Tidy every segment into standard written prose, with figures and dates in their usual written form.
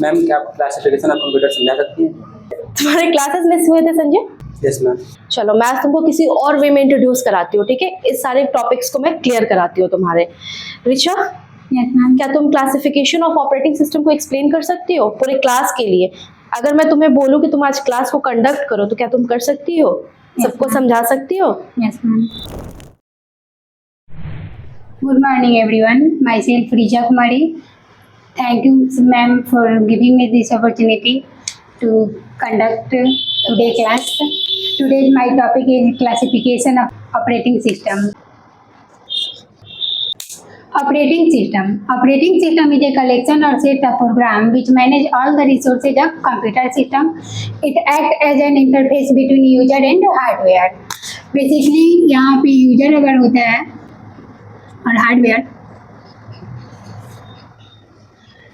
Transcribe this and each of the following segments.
Ma'am क्या आप classification of computer समझा सकती हैं? तुम्हारे क्लासेस मिस हुए थे संजय? Yes ma'am. चलो मैं आज तुमको किसी और वे में इंट्रोड्यूस कराती हूँ, ठीक है? इस सारे टॉपिक्स को मैं क्लियर कराती हूँ तुम्हारे। Richa, yes ma'am. क्या तुम क्लासिफिकेशन ऑफ ऑपरेटिंग सिस्टम को एक्सप्लेन कर सकती हो पूरे क्लास के लिए? अगर मैं तुम्हें बोलूँ कि तुम आज क्लास को कंडक्ट करो तो क्या तुम कर सकती हो? सबको समझा सकती हो? Yes ma'am. Good morning everyone. Myself Richa Kumari. Thank you ma'am for giving me this opportunity to conduct today class. Today my topic is classification of operating system. Operating system. Operating system is a collection or set of program which manage all the resources of computer system. It act as an interface between user and hardware. Basically यहाँ पे user अगर होता है और hardware,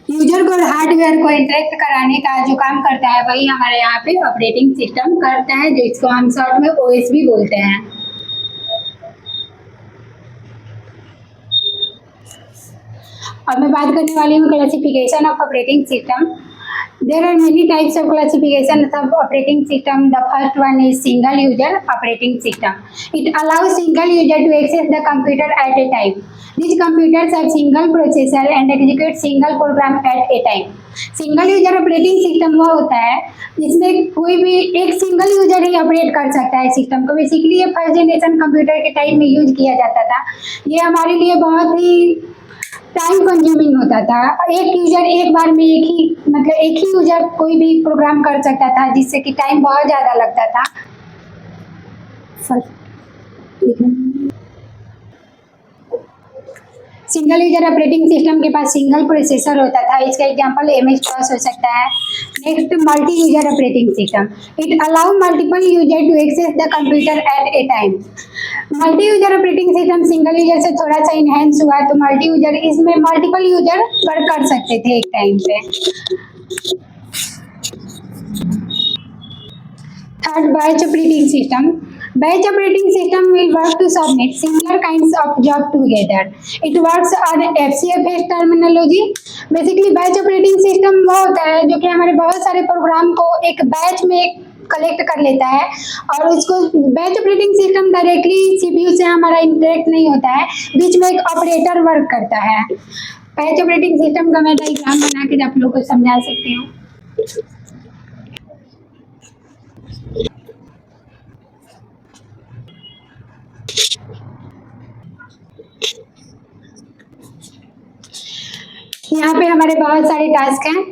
user को और hardware को interact कराने का जो काम करता है वही हमारे यहाँ पे ऑपरेटिंग सिस्टम करता है, जो इसको हम शॉर्ट में ओएस भी बोलते हैं। अब मैं बात करने वाली हूँ classification of operating system. There are many types of classification of operating system. The first one is single user operating system. It allows single user to access the computer at a time. These computers have single processor and execute single program at a time. Single user operating system वो होता है जिसमें कोई भी एक single user ही operate कर सकता है सिस्टम को। बेसिकली ये फर्स्ट जनरेशन कंप्यूटर के टाइम में यूज किया जाता था। ये हमारे लिए बहुत ही टाइम कंज्यूमिंग होता था। एक यूजर एक बार में एक ही यूजर कोई भी प्रोग्राम कर सकता था, जिससे कि टाइम बहुत ज़्यादा लगता था। सिंगल यूजर ऑपरेटिंग सिस्टम के पास सिंगल प्रोसेसर होता था। इसका एग्जांपल MS-DOS हो सकता है। Next, multi user operating system. It allow multiple user to access the computer at a time. Multi user operating system single user से थोड़ा सा इनहेंस हुआ, तो मल्टी यूजर इसमें मल्टीपल यूजर वर्क कर सकते थे एक टाइम पे। Third, batch operating system. Batch operating system will work to submit similar kinds of job together. It works on FCFS terminology. Basically batch operating system वो होता है जो कि हमारे बहुत सारे प्रोग्राम को एक बैच में कलेक्ट कर लेता है और उसको batch operating system directly CPU से हमारा इंटरेक्ट नहीं होता है, बीच में एक ऑपरेटर वर्क करता है। बैच ऑपरेटिंग सिस्टम का मैं डायग्राम बना के आप लोग को समझा सकती हूँ। यहाँ पे हमारे बहुत सारे टास्क हैं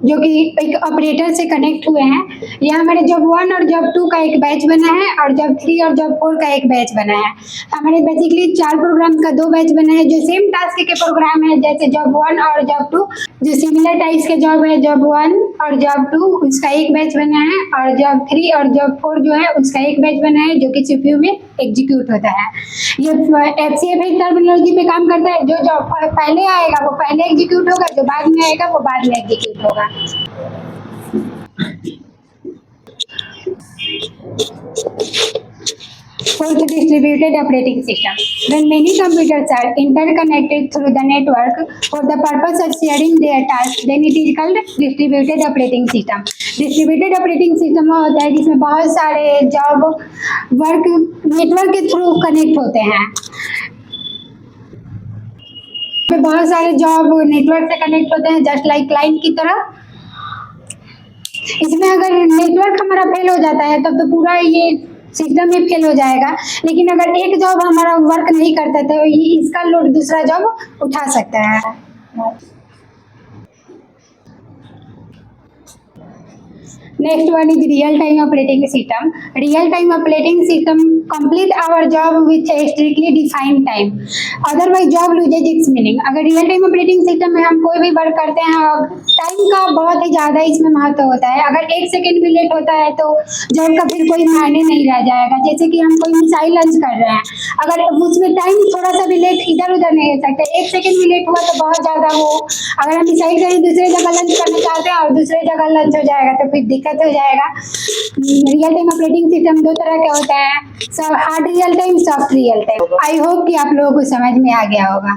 जो कि एक ऑपरेटर से कनेक्ट हुए हैं। यहाँ हमारे जॉब 1 और जॉब 2 का एक बैच बना है और जॉब 3 और जॉब 4 का एक बैच बना है। हमारे बेसिकली 4 प्रोग्राम का 2 बैच बना है जो सेम टास्क के प्रोग्राम है, जैसे जॉब 1 और जॉब 2। जो सिमिलर टाइप्स के जॉब है जॉब 1 और जॉब 2 उसका एक बैच बना है, और जॉब 3 और जॉब 4 जो है उसका एक बैच बना है जो कि CPU में एग्जीक्यूट होता है। ये FCFS टर्मिनोलॉजी पे काम करता है। जो जॉब पहले आएगा वो पहले एग्जीक्यूट होगा, जो बाद में आएगा वो बाद में एग्जीक्यूट होगा। Fourth, distributed operating system. When many computers are interconnected through the network for the purpose of sharing their tasks, then it is called distributed operating system. Distributed operating system वो होता है जिसमें बहुत सारे जॉब वर्क नेटवर्क के through connect होते हैं। बहुत सारे जॉब नेटवर्क से कनेक्ट होते हैं, जस्ट लाइक क्लाइंट की तरह। इसमें अगर नेटवर्क हमारा फेल हो जाता है तब तो पूरा ये सिस्टम ही फेल हो जाएगा, लेकिन अगर एक जॉब हमारा वर्क नहीं करता तो इसका लोड दूसरा जॉब उठा सकता है। Next one is real-time operating system. Real-time operating system complete our job with a strictly defined time. Otherwise job loses its meaning. अगर real-time operating system में हम कोई भी वर्क करते हैं और टाइम का बहुत ही ज़्यादा इसमें महत्व होता है, अगर 1 सेकेंड भी लेट होता है तो जॉब का फिर कोई मायने नहीं रह जाएगा। जैसे कि हम कोई मिसाइल लॉन्च कर रहे हैं, अगर उसमें टाइम थोड़ा सा भी लेट इधर उधर नहीं हो सकता। 1 सेकेंड भी लेट हुआ तो बहुत ज़्यादा वो, अगर हम मिसाइल कहीं दूसरे जगह लॉन्च करना चाहते हैं और दूसरे जगह लॉन्च हो जाएगा तो फिर दिक्कत हो जाएगा। रियल टाइम ऑपरेटिंग सिस्टम 2 तरह के होता है, सब hard real time, soft real time. I hope कि आप लोगों को समझ में आ गया होगा।